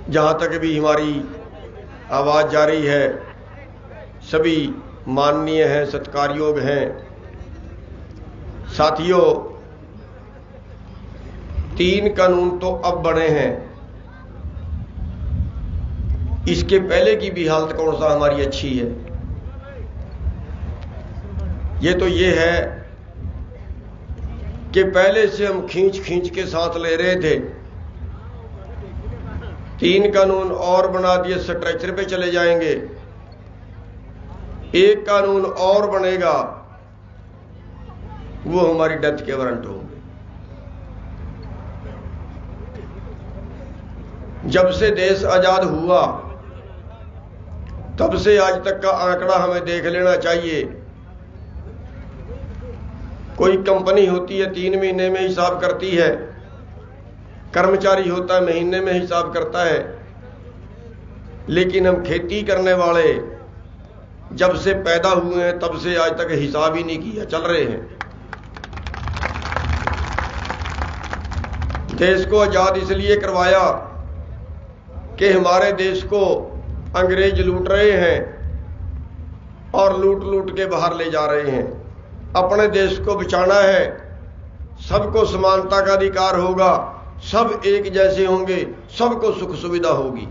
जहाँ तक भी हमारी आवाज़ जा रही है, सभी माननीय हैं, सत्कारयोग हैं। साथियों, 3 कानून तो अब बने हैं, इसके पहले की भी हालत कौन सा हमारी अच्छी है। ये है कि पहले से हम खींच खींच के साथ ले रहे थे, 3 कानून और बना दिए, स्ट्रेचर पे चले जाएंगे। 1 कानून और बनेगा, वो हमारी डेथ के वारंट होंगे। जब से देश आजाद हुआ तब से आज तक का आंकड़ा हमें देख लेना चाहिए। कोई कंपनी होती है 3 महीने में हिसाब करती है, कर्मचारी होता है महीने में हिसाब करता है, लेकिन हम खेती करने वाले जब से पैदा हुए हैं तब से आज तक हिसाब ही नहीं किया, चल रहे हैं। देश को आजाद इसलिए करवाया कि हमारे देश को अंग्रेज लूट रहे हैं और लूट लूट के बाहर ले जा रहे हैं। अपने देश को बचाना है, सबको समानता का अधिकार होगा, सब एक जैसे होंगे, सबको सुख सुविधा होगी।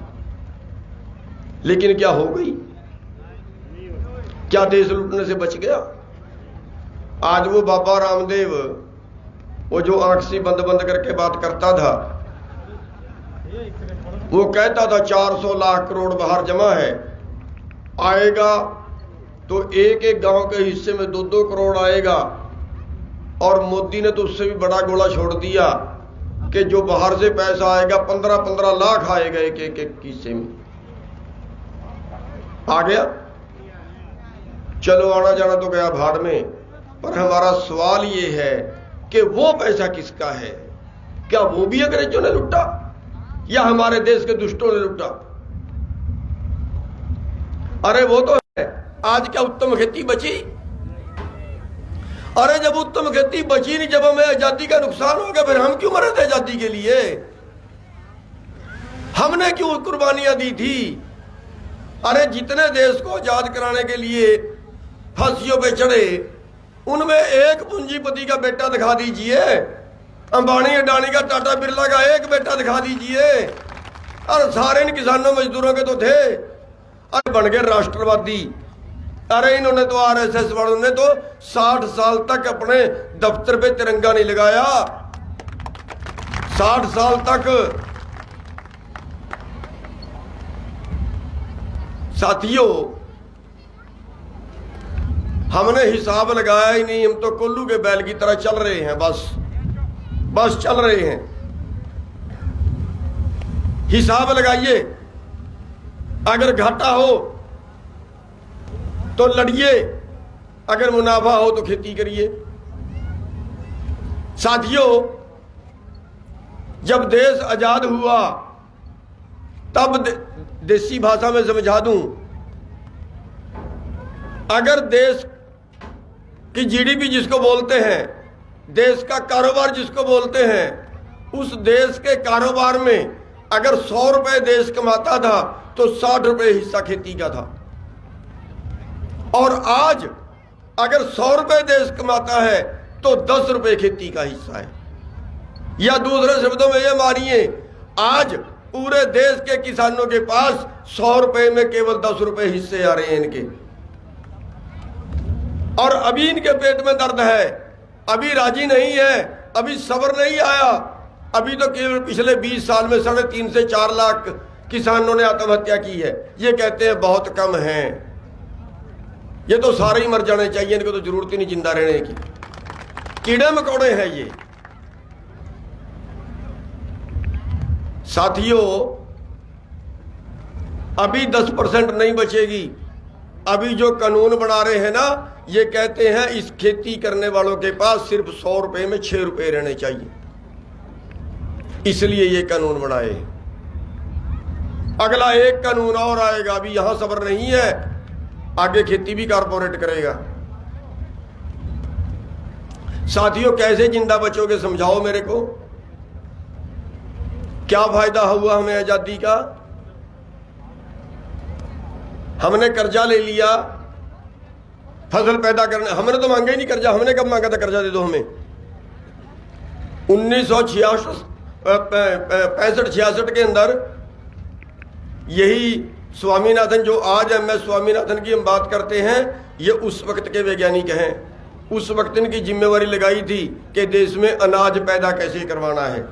लेकिन क्या हो गई? क्या देश लूटने से बच गया? आज वो बाबा रामदेव, वो जो आंख सी बंद बंद करके बात करता था, वो कहता था 400 लाख करोड़ बाहर जमा है, आएगा तो एक एक गांव के हिस्से में 2-2 करोड़ आएगा। और मोदी ने तो उससे भी बड़ा गोला छोड़ दिया कि जो बाहर से पैसा आएगा 15-15 लाख आएगा एक एक हिस्से में। आ गया, चलो आना जाना तो गया भाड़ में। पर हमारा सवाल ये है कि वो पैसा किसका है? क्या वो भी अंग्रेजों ने लूटा या हमारे देश के दुष्टों ने लूटा? अरे वो तो है। आज क्या उत्तम खेती बची? अरे जब उत्तम खेती बची नहीं, जब हमें आजादी का नुकसान हो गया, फिर हम क्यों मरे थे आजादी के लिए? हमने क्यों कुर्बानियां दी थी? अरे जितने देश को आजाद कराने के लिए फांसियों पे चढ़े, उनमें एक पूंजीपति का बेटा दिखा दीजिए, अंबानी अडानी का, टाटा बिरला का एक बेटा दिखा दीजिए। और सारे इन किसानों मजदूरों के तो थे। अरे बन गए राष्ट्रवादी। अरे इन्होंने तो आरएसएस वालों ने तो 60 साल तक अपने दफ्तर पे तिरंगा नहीं लगाया, 60 साल तक। साथियों, हमने हिसाब लगाया ही नहीं, हम तो कोल्लू के बैल की तरह चल रहे हैं, बस चल रहे हैं। हिसाब लगाइए, अगर घाटा हो तो लड़िए, अगर मुनाफा हो तो खेती करिए। साथियों, जब देश आजाद हुआ तब देसी भाषा में समझा दूं, अगर देश की जीडीपी जिसको बोलते हैं, देश का कारोबार जिसको बोलते हैं, उस देश के कारोबार में अगर 100 रुपए देश कमाता था तो 60 रुपए हिस्सा खेती का था। और आज अगर 100 रुपए देश कमाता है तो 10 रुपए खेती का हिस्सा है। या दूसरे शब्दों में ये मानिए, आज पूरे देश के किसानों के पास 100 रुपए में केवल 10 रुपए हिस्से आ रहे हैं इनके। और अभी इनके पेट में दर्द है, अभी राजी नहीं है, अभी सब्र नहीं आया। अभी तो केवल पिछले 20 साल में 3.5 से 4 लाख किसानों ने आत्महत्या की है। ये कहते हैं बहुत कम है, ये तो सारे ही मर जाने चाहिए, इनको तो जरूरत ही नहीं जिंदा रहने की, कीड़े मकोड़े हैं ये। साथियों, अभी 10% नहीं बचेगी। अभी जो कानून बना रहे हैं ना, ये कहते हैं इस खेती करने वालों के पास सिर्फ 100 रुपए में 6 रुपए रहने चाहिए, इसलिए ये कानून बनाए। अगला एक कानून और आएगा, अभी यहां सब्र नहीं है, आगे खेती भी कारपोरेट करेगा। साथियों, कैसे जिंदा बचोगे समझाओ मेरे को। क्या फायदा हुआ हमें आजादी का? हमने कर्जा ले लिया फसल पैदा करने, हमने तो मांगा ही नहीं कर्जा। हमने कब मांगा था कर्जा दे दो हमें? 1965-66 के अंदर यही स्वामीनाथन, जो आज MS स्वामीनाथन की हम बात करते हैं, ये उस वक्त के वैज्ञानिक हैं। उस वक्त इनकी जिम्मेवारी लगाई थी कि देश में अनाज पैदा कैसे करवाना है,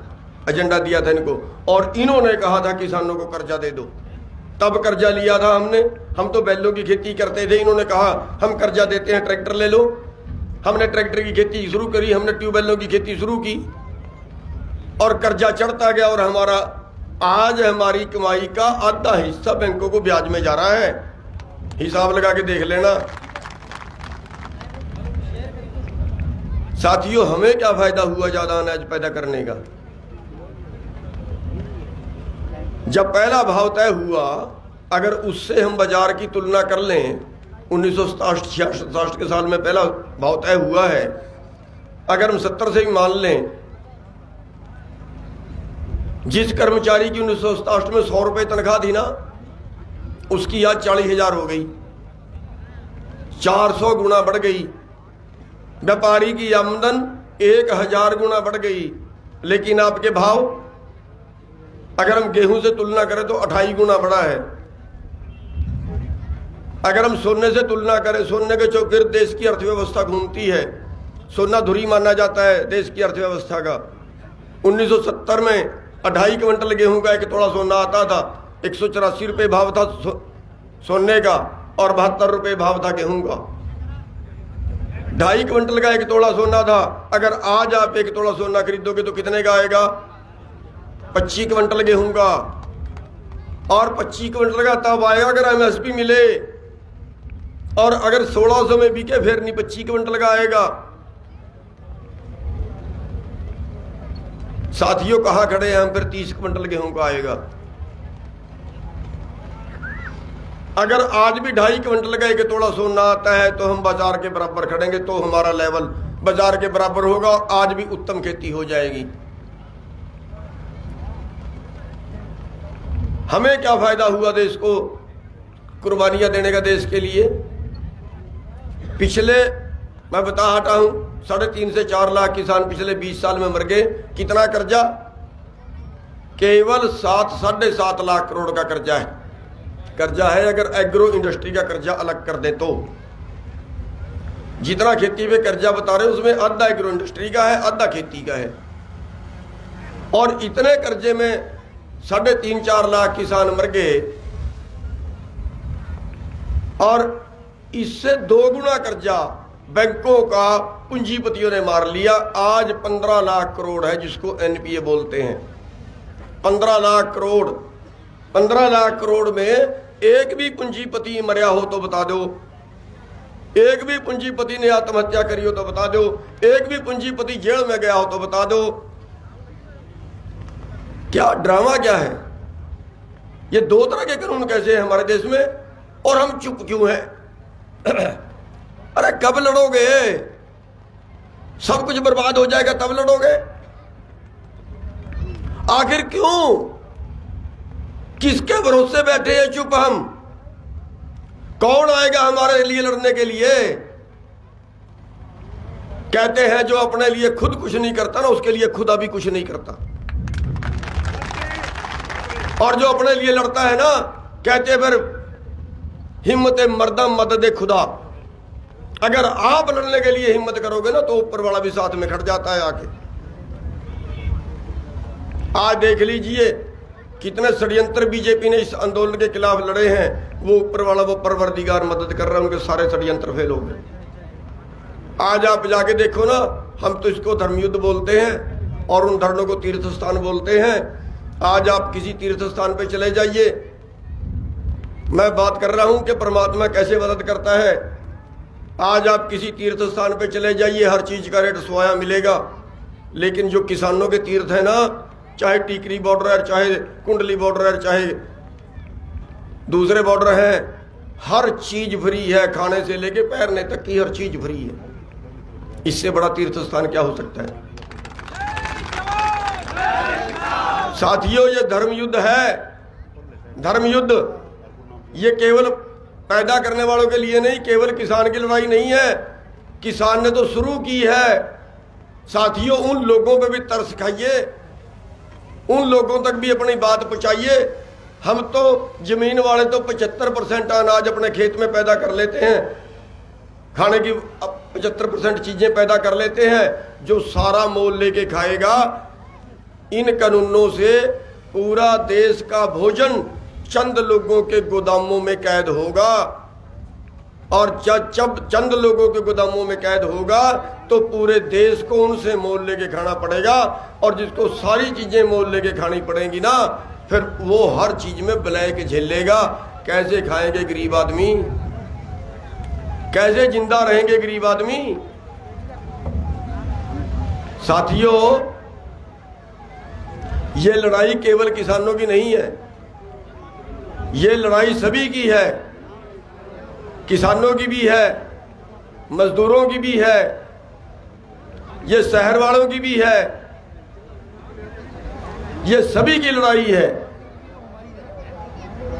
एजेंडा दिया था इनको, और इन्होंने कहा था किसानों को कर्जा दे दो। तब कर्जा लिया था हमने। हम तो बैलों की खेती करते थे, इन्होंने कहा हम कर्जा देते हैं, ट्रैक्टर ले लो। हमने ट्रैक्टर की खेती शुरू करी, हमने ट्यूबवेलों की खेती शुरू की और कर्जा चढ़ता गया। और हमारा आज हमारी कमाई का आधा हिस्सा बैंकों को ब्याज में जा रहा है। हिसाब लगा के देख लेना साथियों, हमें क्या फायदा हुआ ज्यादा अनाज पैदा करने का? जब पहला भाव तय हुआ, अगर उससे हम बाजार की तुलना कर लें, 1967 के साल में पहला भाव तय हुआ है, अगर हम 70 से भी मान लें, जिस कर्मचारी की 1967 में 100 रुपये तनख्वाह थी ना, उसकी आज 40,000 हो गई, 400 गुना बढ़ गई। व्यापारी की आमदन 1,000 गुना बढ़ गई। लेकिन आपके भाव अगर हम गेहूं से तुलना करें तो 28 गुना बढ़ा है। अगर हम सोने से तुलना करें, सोने के चौगिर्द देश की अर्थव्यवस्था घूमती है। सोना धुरी माना जाता है देश की अर्थव्यवस्था का। 1970 में 2.5 क्विंटल गेहूं का 1 तोड़ा सोना आता था। 184 रुपये भाव था सोने का और 72 रुपये भाव था गेहूं का। 2.5 क्विंटल का 1 तोड़ा सोना था। अगर आज आप 1 तोड़ा सोना खरीदोगे तो कितने का आएगा? 25 क्विंटल गेहूं का। और 25 क्विंटल का तब आएगा अगर MSP मिले, और अगर 1600 में बिके फिर नहीं 25 क्विंटल का आएगा। साथियों कहाँ खड़े हैं हम? फिर 30 क्विंटल गेहूं का आएगा। अगर आज भी 2.5 क्विंटल का 1 तोड़ा सोना आता है तो हम बाजार के बराबर खड़ेंगे, तो हमारा लेवल बाजार के बराबर होगा और आज भी उत्तम खेती हो जाएगी। हमें क्या फायदा हुआ देश को कुर्बानियां देने का देश के लिए? पिछले मैं बता हटा हूं 3.5 से 4 लाख किसान पिछले 20 साल में मर गए। कितना कर्जा? केवल 7-7.5 लाख करोड़ का कर्जा है। अगर एग्रो इंडस्ट्री का कर्जा अलग कर दे तो जितना खेती पे कर्जा बता रहे हैं उसमें आधा एग्रो इंडस्ट्री का है, आधा खेती का है। और इतने कर्जे में 3.5-4 लाख किसान मर गए और इससे 2 गुना कर्जा बैंकों का पूंजीपतियों ने मार लिया। आज 15 लाख करोड़ है जिसको NPA बोलते हैं। 15 लाख करोड़। 15 लाख करोड़ में एक भी पूंजीपति मरया हो तो बता दो, एक भी पूंजीपति ने आत्महत्या करी हो तो बता दो, एक भी पूंजीपति जेल में गया हो तो बता दो। क्या ड्रामा क्या है ये? 2 तरह के कानून कैसे हैं हमारे देश में और हम चुप क्यों हैं? अरे कब लड़ोगे? सब कुछ बर्बाद हो जाएगा तब लड़ोगे? आखिर क्यों? किसके भरोसे बैठे हैं चुप हम? कौन आएगा हमारे लिए लड़ने के लिए? कहते हैं जो अपने लिए खुद कुछ नहीं करता ना, उसके लिए खुदा भी कुछ नहीं करता। और जो अपने लिए लड़ता है ना, कहते फिर हिम्मत मर्दा मदद खुदा। अगर आप लड़ने के लिए हिम्मत करोगे ना तो ऊपर वाला भी साथ में खड़ जाता है आके। आज देख लीजिए कितने षड्यंत्र बीजेपी ने इस आंदोलन के खिलाफ लड़े हैं। वो ऊपर वाला, वो परवरदिगार मदद कर रहा है, उनके सारे षड्यंत्र फेल हो गए। आज आप जाके देखो ना, हम तो इसको धर्मयुद्ध बोलते हैं और उन धर्मों को तीर्थ स्थान बोलते हैं। आज आप किसी तीर्थ स्थान पे चले जाइए, मैं बात कर रहा हूं कि परमात्मा कैसे मदद करता है। आज आप किसी तीर्थ स्थान पे चले जाइए, हर चीज का रेट सोया मिलेगा। लेकिन जो किसानों के तीर्थ है ना, चाहे टीकरी बॉर्डर है, चाहे कुंडली बॉर्डर है, चाहे दूसरे बॉर्डर है, हर चीज फ्री है। खाने से लेके पैरने तक की हर चीज फ्री है। इससे बड़ा तीर्थ स्थान क्या हो सकता है? साथियों, ये धर्म युद्ध है। धर्म युद्ध ये केवल पैदा करने वालों के लिए नहीं, केवल किसान की लड़ाई नहीं है, किसान ने तो शुरू की है। साथियों, उन लोगों पे भी तरस खाइए, उन लोगों तक भी अपनी बात पहुंचाइए। हम तो जमीन वाले तो 75% अनाज अपने खेत में पैदा कर लेते हैं, खाने की 75% चीजें पैदा कर लेते हैं, जो सारा मोल लेके खाएगा। इन कानूनों से पूरा देश का भोजन चंद लोगों के गोदामों में कैद होगा, और जब चंद लोगों के गोदामों में कैद होगा तो पूरे देश को उनसे मोल लेके खाना पड़ेगा। और जिसको सारी चीजें मोल लेके खानी पड़ेंगी ना, फिर वो हर चीज में ब्लैक झेलेगा। कैसे खाएंगे गरीब आदमी, कैसे जिंदा रहेंगे गरीब आदमी। साथियों, ये लड़ाई केवल किसानों की नहीं है, ये लड़ाई सभी की है। किसानों की भी है, मजदूरों की भी है, ये शहर वालों की भी है, ये सभी की लड़ाई है।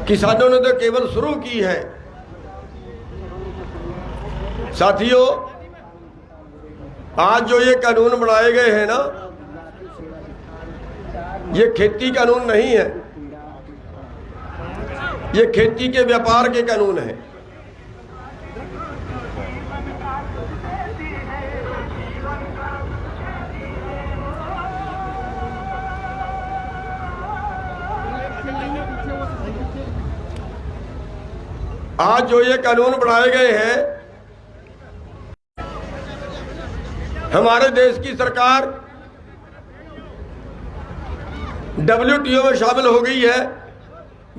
किसानों ने तो केवल शुरू की है। साथियों, आज जो ये कानून बनाए गए हैं ना, ये खेती कानून नहीं है, ये खेती के व्यापार के कानून है। आज जो ये कानून बनाए गए हैं, हमारे देश की सरकार WTO में शामिल हो गई है,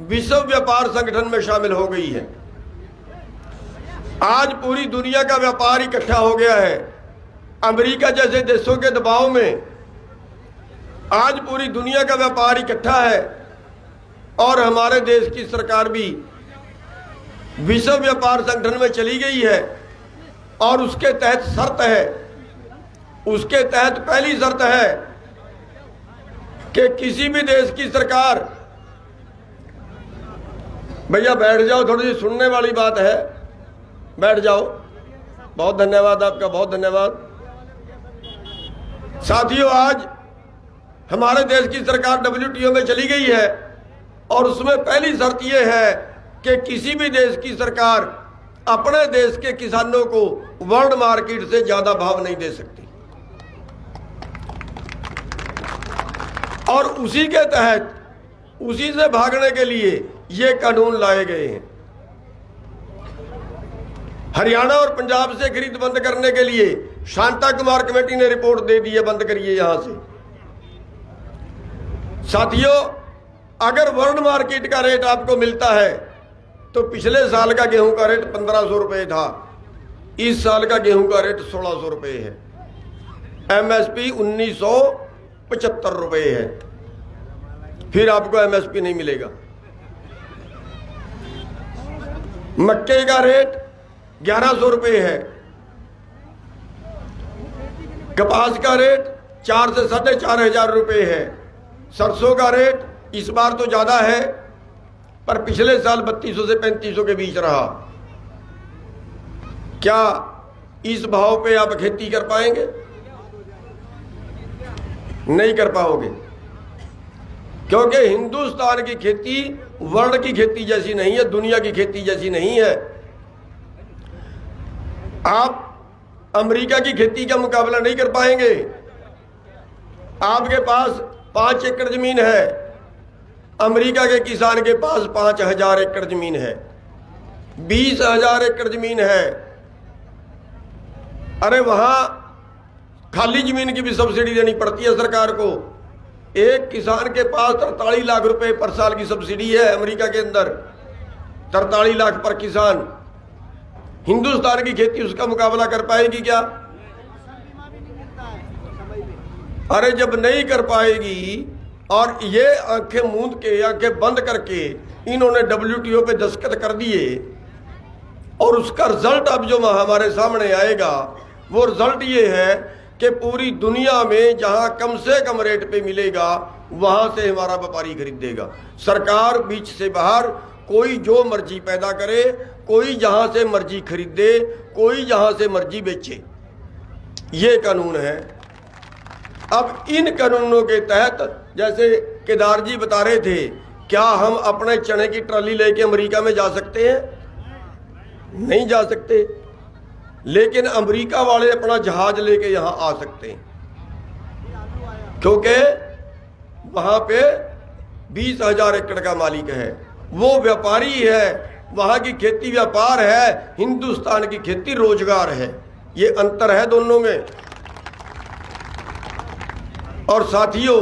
विश्व व्यापार संगठन में शामिल हो गई है। आज पूरी दुनिया का व्यापार इकट्ठा हो गया है। अमेरिका जैसे देशों के दबाव में आज पूरी दुनिया का व्यापार इकट्ठा है, और हमारे देश की सरकार भी विश्व व्यापार संगठन में चली गई है। और उसके तहत शर्त है, उसके तहत पहली शर्त है कि किसी भी देश की सरकार, भैया बैठ जाओ, थोड़ी सी सुनने वाली बात है, बैठ जाओ। बहुत धन्यवाद आपका, बहुत धन्यवाद। साथियों, आज हमारे देश की सरकार WTO में चली गई है, और उसमें पहली शर्त यह है कि किसी भी देश की सरकार अपने देश के किसानों को वर्ल्ड मार्केट से ज्यादा भाव नहीं दे सकती। और उसी के तहत, उसी से भागने के लिए ये कानून लाए गए हैं। हरियाणा और पंजाब से खरीद बंद करने के लिए शांता कुमार कमेटी ने रिपोर्ट दे दी है, बंद करिए यहां से। साथियों, अगर वर्ल्ड मार्केट का रेट आपको मिलता है तो पिछले साल का गेहूं का रेट 1500 रुपए था, इस साल का गेहूं का रेट 1600 रुपए है, MSP 1975 रुपए है। फिर आपको MSP नहीं मिलेगा। मक्के का रेट 1100 रुपए है, कपास का रेट 4 से 4,500 रुपए है, सरसों का रेट इस बार तो ज्यादा है, पर पिछले साल 3200 से 3500 के बीच रहा। क्या इस भाव पे आप खेती कर पाएंगे? नहीं कर पाओगे, क्योंकि हिंदुस्तान की खेती वर्ल्ड की खेती जैसी नहीं है, दुनिया की खेती जैसी नहीं है। आप अमेरिका की खेती का मुकाबला नहीं कर पाएंगे। आपके पास 5 एकड़ जमीन है, अमेरिका के किसान के पास 5000 एकड़ जमीन है, 20,000 एकड़ जमीन है। अरे वहां खाली जमीन की भी सब्सिडी देनी पड़ती है सरकार को। एक किसान के पास 43 लाख रुपए पर साल की सब्सिडी है अमेरिका के अंदर, 43 लाख पर किसान। हिंदुस्तान की खेती उसका मुकाबला कर पाएगी क्या? अरे जब नहीं कर पाएगी, और ये आंखें मूंद के, आंखें बंद करके इन्होंने WTO पे दस्तखत कर दिए, और उसका रिजल्ट अब जो हमारे सामने आएगा, वो रिजल्ट ये है कि पूरी दुनिया में जहां कम से कम रेट पे मिलेगा, वहां से हमारा व्यापारी खरीदेगा। सरकार बीच से बाहर कोई जो मर्जी पैदा करे कोई जहां से मर्जी खरीदे, कोई जहां से मर्जी बेचे। ये कानून है। अब इन कानूनों के तहत, जैसे केदार जी बता रहे थे, क्या हम अपने चने की ट्राली लेके अमेरिका में जा सकते हैं? नहीं जा सकते। लेकिन अमेरिका वाले अपना जहाज लेके यहां आ सकते हैं, क्योंकि वहां पे 20,000 एकड़ का मालिक है, वो व्यापारी है, वहां की खेती व्यापार है, हिंदुस्तान की खेती रोजगार है। ये अंतर है दोनों में। और साथियों,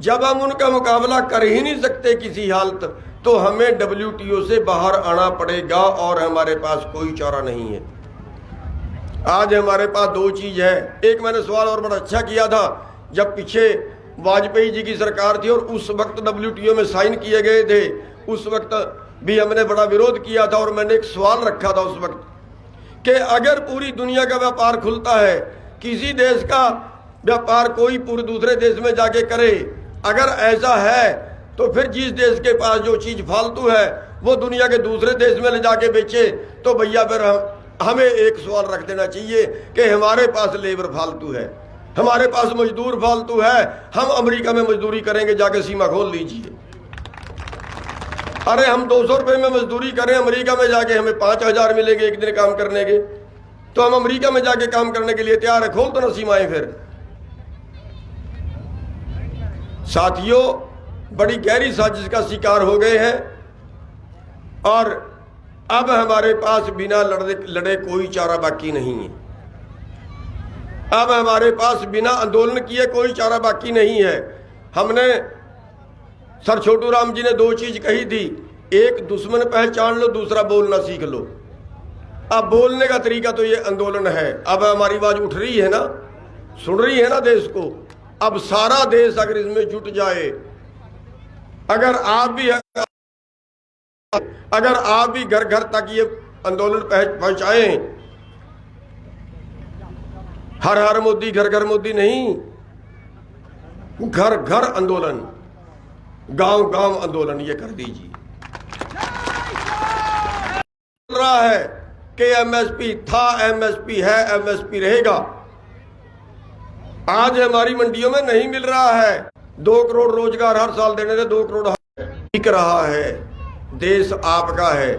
जब हम उनका मुकाबला कर ही नहीं सकते किसी हालत, तो हमें WTO से बाहर आना पड़ेगा और हमारे पास कोई चारा नहीं है। आज हमारे पास दो चीज है। एक मैंने सवाल और बड़ा अच्छा किया था, जब पीछे वाजपेयी जी की सरकार थी और उस वक्त WTO में साइन किए गए थे, उस वक्त भी हमने बड़ा विरोध किया था। और मैंने एक सवाल रखा था उस वक्त कि अगर पूरी दुनिया का व्यापार खुलता है, किसी देश का व्यापार कोई पूरे दूसरे देश में जाके करे, अगर ऐसा है तो फिर जिस देश के पास जो चीज फालतू है वो दुनिया के दूसरे देश में ले जाके बेचे, तो भैया फिर हमें एक सवाल रख देना चाहिए कि हमारे पास लेबर फालतू है, हमारे पास मजदूर फालतू है, हम अमेरिका में मजदूरी करेंगे, जाके सीमा खोल लीजिए। अरे हम 200 रुपये में मजदूरी करें, अमेरिका में जाके हमें 5,000 मिलेंगे एक दिन काम करने के, तो हम अमेरिका में जाके काम करने के लिए तैयार है। खोल दो ना सीमाएं। फिर साथियों, बड़ी गहरी साजिश का शिकार हो गए हैं और अब हमारे पास बिना लड़े कोई चारा बाकी नहीं है। अब हमारे पास बिना आंदोलन किए कोई चारा बाकी नहीं है। हमने, सर छोटू राम जी ने दो चीज कही थी, एक दुश्मन पहचान लो, दूसरा बोलना सीख लो। अब बोलने का तरीका तो ये आंदोलन है। अब हमारी आवाज उठ रही है ना, सुन रही है ना देश को। अब सारा देश अगर इसमें जुट जाए, अगर आप भी घर घर तक ये आंदोलन पहुंचाएं, हर हर मोदी घर घर मोदी नहीं, घर घर आंदोलन, गांव गांव आंदोलन ये कर दीजिए। बोल रहा है कि MSP था, MSP है, MSP रहेगा। आज हमारी मंडियों में नहीं मिल रहा है। 2 करोड़ रोजगार हर साल देने थे, 2 करोड़ बिक रहा है। देश आपका है,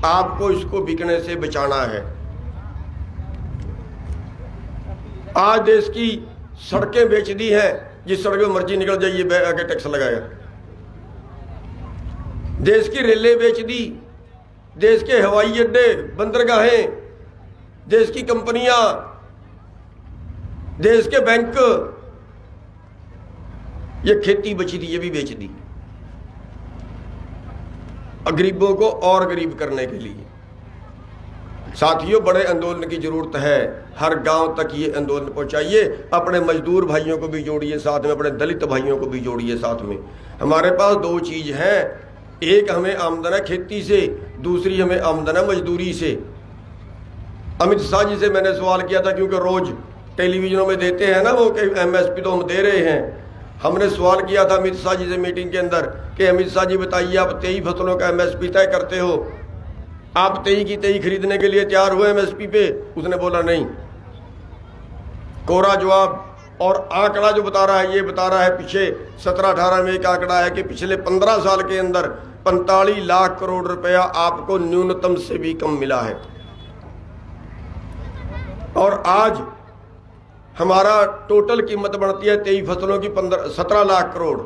आपको इसको बिकने से बचाना है। आज देश की सड़कें बेच दी हैं, जिस सड़क में मर्जी निकल जाइए आगे टैक्स लगाएगा। देश की रेलें बेच दी, देश के हवाई अड्डे, बंदरगाहें, देश की कंपनियां, देश के बैंक, ये खेती बची थी ये भी बेच दी, गरीबों को और गरीब करने के लिए। साथियों, बड़े आंदोलन की जरूरत है। हर गांव तक ये आंदोलन पहुंचाइए। अपने मजदूर भाइयों को भी जोड़िए साथ में, अपने दलित भाइयों को भी जोड़िए साथ में। हमारे पास दो चीज है, एक हमें आमदन है खेती से, दूसरी हमें आमदन है मजदूरी से। अमित शाह जी से मैंने सवाल किया था, क्योंकि रोज टेलीविजनों में देते हैं ना वो कि MSP तो हम दे रहे हैं। हमने सवाल किया था अमित शाह जी से मीटिंग के अंदर कि अमित शाह जी बताइए, आप 23 फसलों का MSP तय करते हो, आप 23 की 23 खरीदने के लिए तैयार हुए MSP पे? उसने बोला नहीं। कोरा जवाब। और आंकड़ा जो बता रहा है, ये बता रहा है पीछे 17-18 में एक आंकड़ा है कि पिछले 15 साल के अंदर 45 लाख करोड़ रुपया आपको न्यूनतम से भी कम मिला है। और आज हमारा टोटल कीमत बढ़ती है 23 फसलों की 17 लाख करोड़,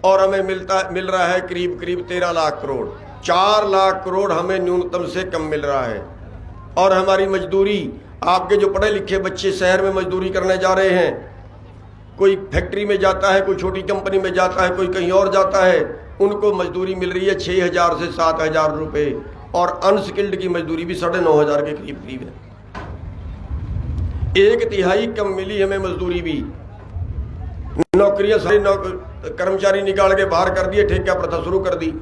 और हमें मिल रहा है करीब 13 लाख करोड़। 4 लाख करोड़ हमें न्यूनतम से कम मिल रहा है। और हमारी मजदूरी, आपके जो पढ़े लिखे बच्चे शहर में मजदूरी करने जा रहे हैं, कोई फैक्ट्री में जाता है, कोई छोटी कंपनी में जाता है, कोई कहीं और जाता है, उनको मजदूरी मिल रही है 6,000 से 7,000 रुपये, और अनस्किल्ड की मजदूरी भी 9,500 के करीब है। 1/3 कम मिली हमें मजदूरी भी। नौकरियां सारी कर्मचारी निकाल के बाहर कर दिए, ठेका प्रथा शुरू कर दी।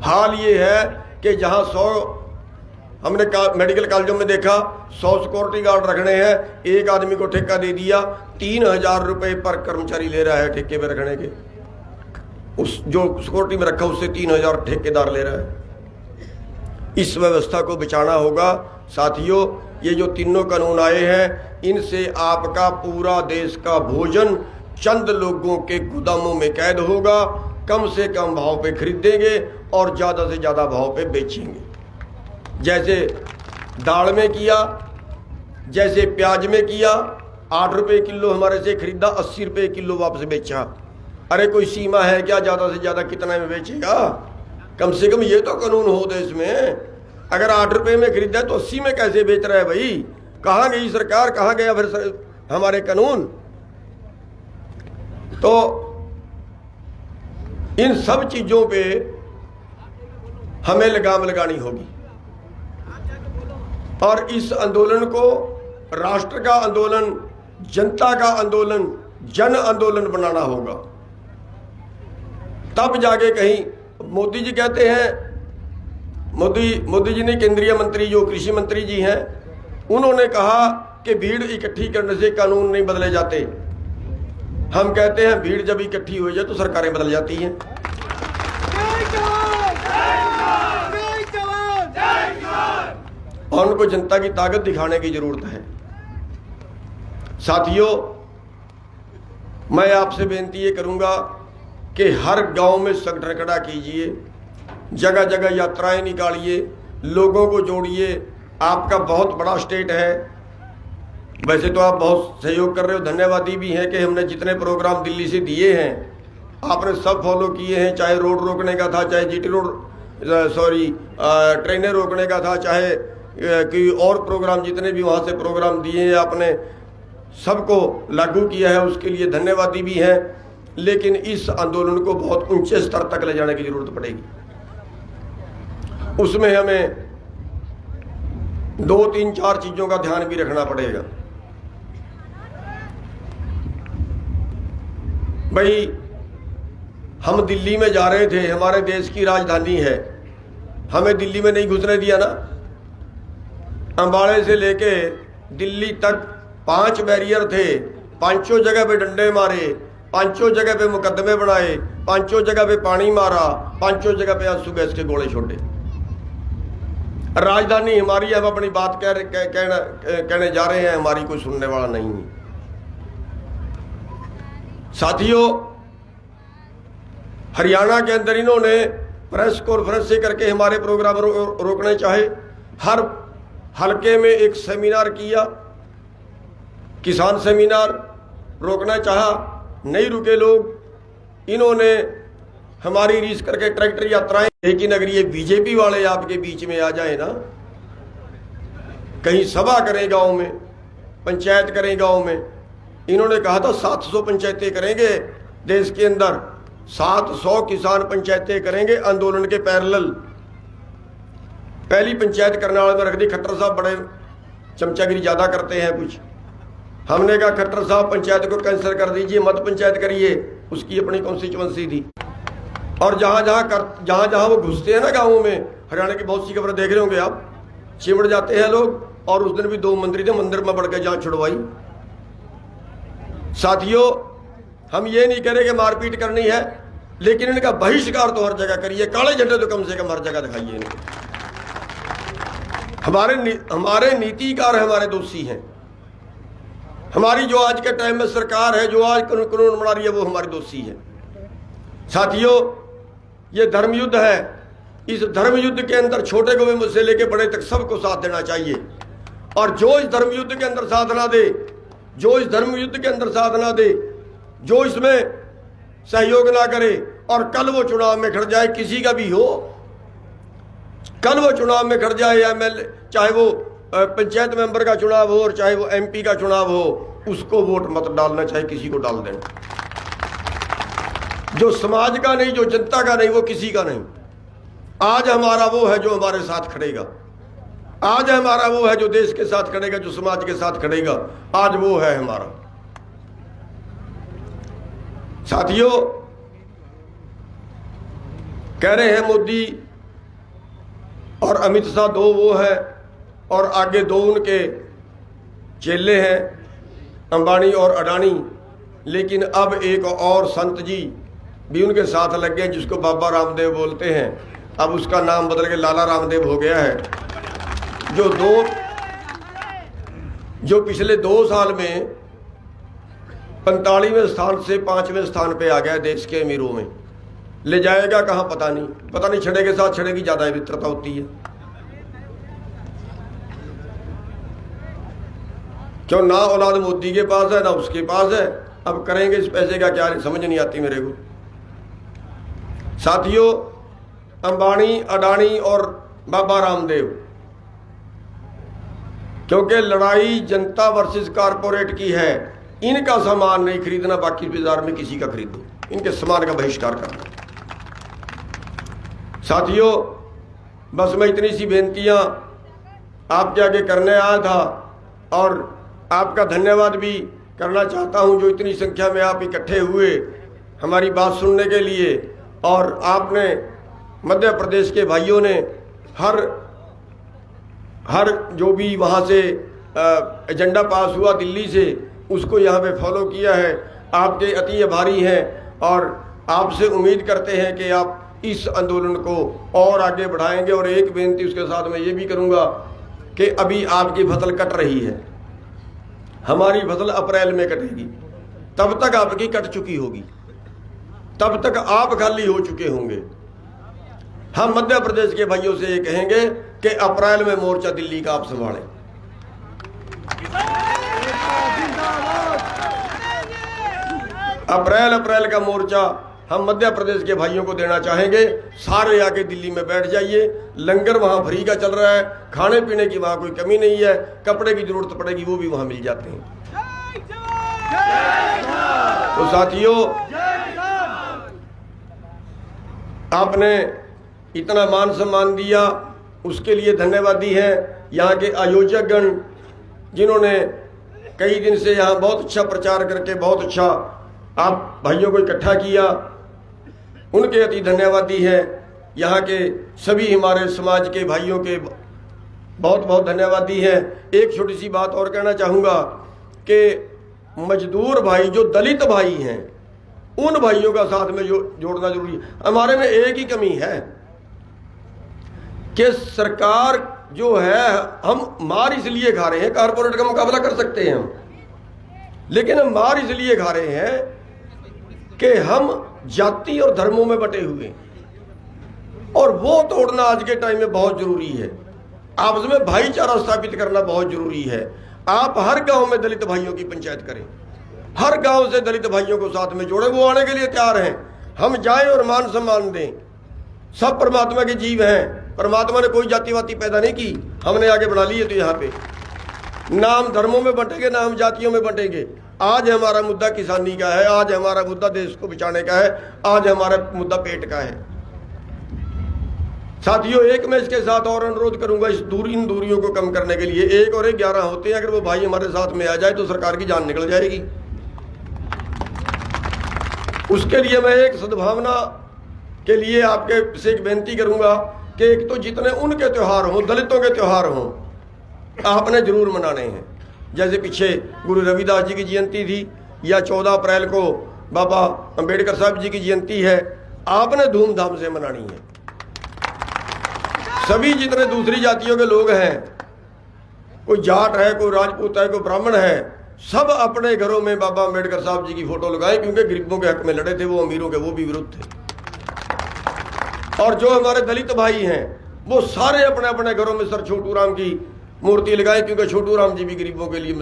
हाल ये है कि जहां 100 हमने मेडिकल कॉलेजों में देखा 100 सिक्योरिटी गार्ड रखने हैं, एक आदमी को ठेका दे दिया, 3,000 रुपये पर कर्मचारी ले रहा है ठेके पे रखने के। उस जो सिक्योरिटी में रखा उससे 3,000 ठेकेदार ले रहा है। इस व्यवस्था को बचाना होगा। साथियों, ये जो तीनों कानून आए हैं, इनसे आपका पूरा देश का भोजन चंद लोगों के गोदामों में कैद होगा, कम से कम भाव पे खरीदेंगे और ज़्यादा से ज़्यादा भाव पे बेचेंगे। जैसे दाल में किया, जैसे प्याज में किया, 8 रुपये किलो हमारे से खरीदा, 80 रुपये किलो वापस बेचा। अरे कोई सीमा है क्या? ज़्यादा से ज़्यादा कितना में बेचेगा? कम से कम ये तो कानून हो देश में। अगर 8 रुपये में खरीदा तो 80 में कैसे बेच रहा है भाई? कहाँ गई सरकार, कहाँ गया फिर हमारे कानून? तो इन सब चीज़ों पे हमें लगाम लगानी होगी और इस आंदोलन को राष्ट्र का आंदोलन, जनता का आंदोलन, जन आंदोलन बनाना होगा। तब जाके कहीं मोदी जी कहते हैं, मोदी जी ने, केंद्रीय मंत्री जो कृषि मंत्री जी हैं, उन्होंने कहा कि भीड़ इकट्ठी करने से कानून नहीं बदले जाते। हम कहते हैं भीड़ जब इकट्ठी हो जाए तो सरकारें बदल जाती हैं। और उनको जनता की ताकत दिखाने की जरूरत है। साथियों, मैं आपसे बेनती ये करूंगा कि हर गांव में संगठन खड़ा कीजिए, जगह जगह यात्राएं निकालिए, लोगों को जोड़िए। आपका बहुत बड़ा स्टेट है, वैसे तो आप बहुत सहयोग कर रहे हो, धन्यवादी भी हैं कि हमने जितने प्रोग्राम दिल्ली से दिए हैं आपने सब फॉलो किए हैं। चाहे रोड रोकने का था, चाहे जीटी रोड ट्रेनें रोकने का था, चाहे कोई और प्रोग्राम, जितने भी वहाँ से प्रोग्राम दिए हैं आपने सबको लागू किया है, उसके लिए धन्यवादी भी हैं। लेकिन इस आंदोलन को बहुत ऊंचे स्तर तक ले जाने की जरूरत पड़ेगी। उसमें हमें 2, 3, 4 चीज़ों का ध्यान भी रखना पड़ेगा। भाई, हम दिल्ली में जा रहे थे, हमारे देश की राजधानी है, हमें दिल्ली में नहीं घुसने दिया ना। अंबाड़े से लेके दिल्ली तक 5 बैरियर थे, 5 जगह पे डंडे मारे, 5 जगह पे मुकदमे बनाए, 5 जगह पे पानी मारा, 5 जगह पे आंसू गैस के गोले छोड़े। राजधानी हमारी, हम अपनी बात कहने जा रहे हैं, हमारी कोई सुनने वाला नहीं है। साथियों, हरियाणा के अंदर इन्होंने प्रेस कॉन्फ्रेंस से करके हमारे प्रोग्राम रोकने चाहे। हर हलके में एक सेमिनार किया, किसान सेमिनार, रोकना चाहा, नहीं रुके लोग। इन्होंने हमारी रीस करके ट्रैक्टर यात्राएं, लेकिन अगर ये बीजेपी वाले आपके बीच में आ जाए ना, कहीं सभा करें गांव में, पंचायत करें गांव में, इन्होंने कहा था 700 पंचायतें करेंगे देश के अंदर, 700 किसान पंचायतें करेंगे आंदोलन के पैरेलल। पहली पंचायत करने वाले में रख दी। खट्टर साहब बड़े चमचागिरी ज़्यादा करते हैं कुछ। हमने कहा खट्टर साहब पंचायत को कैंसिल कर दीजिए, मत पंचायत करिए, उसकी अपनी कॉन्स्टिट्यूएंसी थी। और जहाँ जहाँ वो घुसते हैं ना गाँवों में, हरियाणा की बहुत सी खबरें देख रहे होंगे आप, चिमड़ जाते हैं लोग। और उस दिन भी 2 मंत्री थे, मंदिर में बढ़ के जान छुड़वाई। साथियों, हम ये नहीं कह रहे कि मारपीट करनी है, लेकिन इनका बहिष्कार तो हर जगह करिए, काले झंडे तो कम से कम हर जगह दिखाइए इनको। हमारे नीतिकार हमारे दोषी हैं। हमारी जो आज के टाइम में सरकार है, जो आज कानून बना रही है, वो हमारी दोषी है। साथियों, ये धर्म युद्ध है। इस धर्म युद्ध के अंदर छोटे को से लेकर बड़े तक सबको साथ देना चाहिए। और जो इस धर्म युद्ध के अंदर साथ ना दे, जो इस धर्म युद्ध के अंदर साथ ना दे, जो इसमें सहयोग ना करे, और कल वो चुनाव में खड़ जाए, किसी का भी हो, कल वो चुनाव में खड़ जाए, एमएलए, चाहे वो पंचायत मेंबर का चुनाव हो और चाहे वो एमपी का चुनाव हो, उसको वोट मत डालना, चाहे किसी को डाल देना। जो समाज का नहीं, जो जनता का नहीं, वो किसी का नहीं। आज हमारा वो है जो हमारे साथ खड़ेगा, आज हमारा वो है जो देश के साथ खड़ेगा, जो समाज के साथ खड़ेगा, आज वो है हमारा। साथियों, कह रहे हैं मोदी और अमित शाह 2 वो है, और आगे 2 उनके चेले हैं, अंबानी और अडानी। लेकिन अब एक और संत जी भी उनके साथ लग गए, जिसको बाबा रामदेव बोलते हैं। अब उसका नाम बदल के लाला रामदेव हो गया है, जो पिछले 2 साल में 45वें स्थान से 5वें स्थान पे आ गया देश के अमीरों में। ले जाएगा कहाँ पता नहीं छड़े के साथ छड़े की ज्यादा वित्रता होती है। क्यों ना औलाद मोदी के पास है ना उसके पास है, अब करेंगे इस पैसे का क्या, समझ नहीं आती मेरे को। साथियों, अंबानी, अडानी और बाबा रामदेव, क्योंकि लड़ाई जनता वर्सेस कारपोरेट की है, इनका सामान नहीं खरीदना, बाकी बाजार में किसी का खरीदो, इनके सामान का बहिष्कार करना। साथियों, बस मैं इतनी सी बेनतियां आपके आगे करने आया था और आपका धन्यवाद भी करना चाहता हूं जो इतनी संख्या में आप इकट्ठे हुए हमारी बात सुनने के लिए। और आपने मध्य प्रदेश के भाइयों ने हर जो भी वहाँ से एजेंडा पास हुआ दिल्ली से, उसको यहाँ पे फॉलो किया है। आपके अति आभारी हैं और आपसे उम्मीद करते हैं कि आप इस आंदोलन को और आगे बढ़ाएंगे। और एक बेनती उसके साथ मैं ये भी करूँगा कि अभी आपकी फसल कट रही है, हमारी फसल अप्रैल में कटेगी, तब तक आपकी कट चुकी होगी, तब तक आप खाली हो चुके होंगे। हम मध्य प्रदेश के भाइयों से ये कहेंगे कि अप्रैल में मोर्चा दिल्ली का आप संभालें। अप्रैल का मोर्चा हम मध्य प्रदेश के भाइयों को देना चाहेंगे। सारे आके दिल्ली में बैठ जाइए, लंगर वहां फ्री का चल रहा है, खाने पीने की वहां कोई कमी नहीं है, कपड़े की जरूरत पड़ेगी वो भी वहां मिल जाते हैं। तो साथियों, आपने इतना मान सम्मान दिया, उसके लिए धन्यवादी हैं यहाँ के आयोजकगण, जिन्होंने कई दिन से यहाँ बहुत अच्छा प्रचार करके बहुत अच्छा आप भाइयों को इकट्ठा किया, उनके अति धन्यवादी हैं। यहाँ के सभी हमारे समाज के भाइयों के बहुत बहुत धन्यवादी हैं। एक छोटी सी बात और कहना चाहूँगा कि मजदूर भाई जो दलित भाई हैं, उन भाइयों का साथ में जोड़ना जरूरी है। हमारे में एक ही कमी है कि सरकार जो है, हम मार इसलिए खा रहे हैं, कारपोरेट का मुकाबला कर सकते हैं हम, लेकिन हम मार इसलिए खा रहे हैं कि हम जाति और धर्मों में बटे हुए, और वो तोड़ना आज के टाइम में बहुत जरूरी है। आपस में भाईचारा स्थापित करना बहुत जरूरी है। आप हर गांव में दलित भाइयों की पंचायत करें, हर गांव से दलित भाइयों को साथ में जोड़ें, वो आने के लिए तैयार हैं। हम जाएं और मान सम्मान दें। सब परमात्मा के जीव हैं, परमात्मा ने कोई जाति वाति पैदा नहीं की, हमने आगे बढ़ा ली है। तो यहाँ पे ना हम धर्मों में बंटेंगे ना हम जातियों में बंटेंगे। आज हमारा मुद्दा किसानी का है, आज हमारा मुद्दा देश को बचाने का है, आज हमारा मुद्दा पेट का है। साथियों, एक मैं इसके साथ और अनुरोध करूंगा इन दूरियों को कम करने के लिए। 1 और 1 11 होते हैं, अगर वो भाई हमारे साथ में आ जाए तो सरकार की जान निकल जाएगी। उसके लिए मैं एक सद्भावना के लिए आपके से एक बेनती करूंगा कि एक तो जितने उनके त्यौहार हों, दलितों के त्यौहार हों, आपने जरूर मनाने हैं। जैसे पीछे गुरु रविदास जी की जयंती थी, या 14 अप्रैल को बाबा अंबेडकर साहब जी की जयंती है, आपने धूमधाम से मनानी है। सभी जितने दूसरी जातियों के लोग हैं, कोई जाट है, कोई राजपूत है, कोई ब्राह्मण है, सब अपने घरों में बाबा अंबेडकर साहब जी की फोटो लगाएं, क्योंकि गरीबों के हक में लड़े थे वो, अमीरों के वो भी विरुद्ध थे। और जो हमारे दलित भाई हैं वो सारे अपने अपने घरों में सर छोटू राम की मूर्ति लगाएं, क्योंकि छोटू राम जी भी गरीबों के लिए,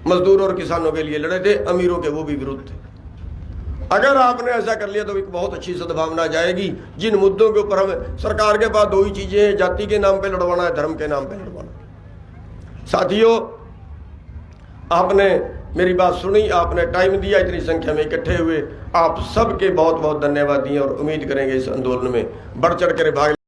मजदूर और किसानों के लिए लड़े थे, अमीरों के वो भी विरुद्ध थे। अगर आपने ऐसा कर लिया तो एक बहुत अच्छी सद्भावना जाएगी। जिन मुद्दों के ऊपर हमें सरकार के पास 2 ही चीजें हैं, जाति के नाम पे लड़वाना है, धर्म के नाम पे लड़वाना। साथियों, आपने मेरी बात सुनी, आपने टाइम दिया, इतनी संख्या में इकट्ठे हुए, आप सबके बहुत बहुत धन्यवाद दिए और उम्मीद करेंगे इस आंदोलन में बढ़ चढ़ कर भाग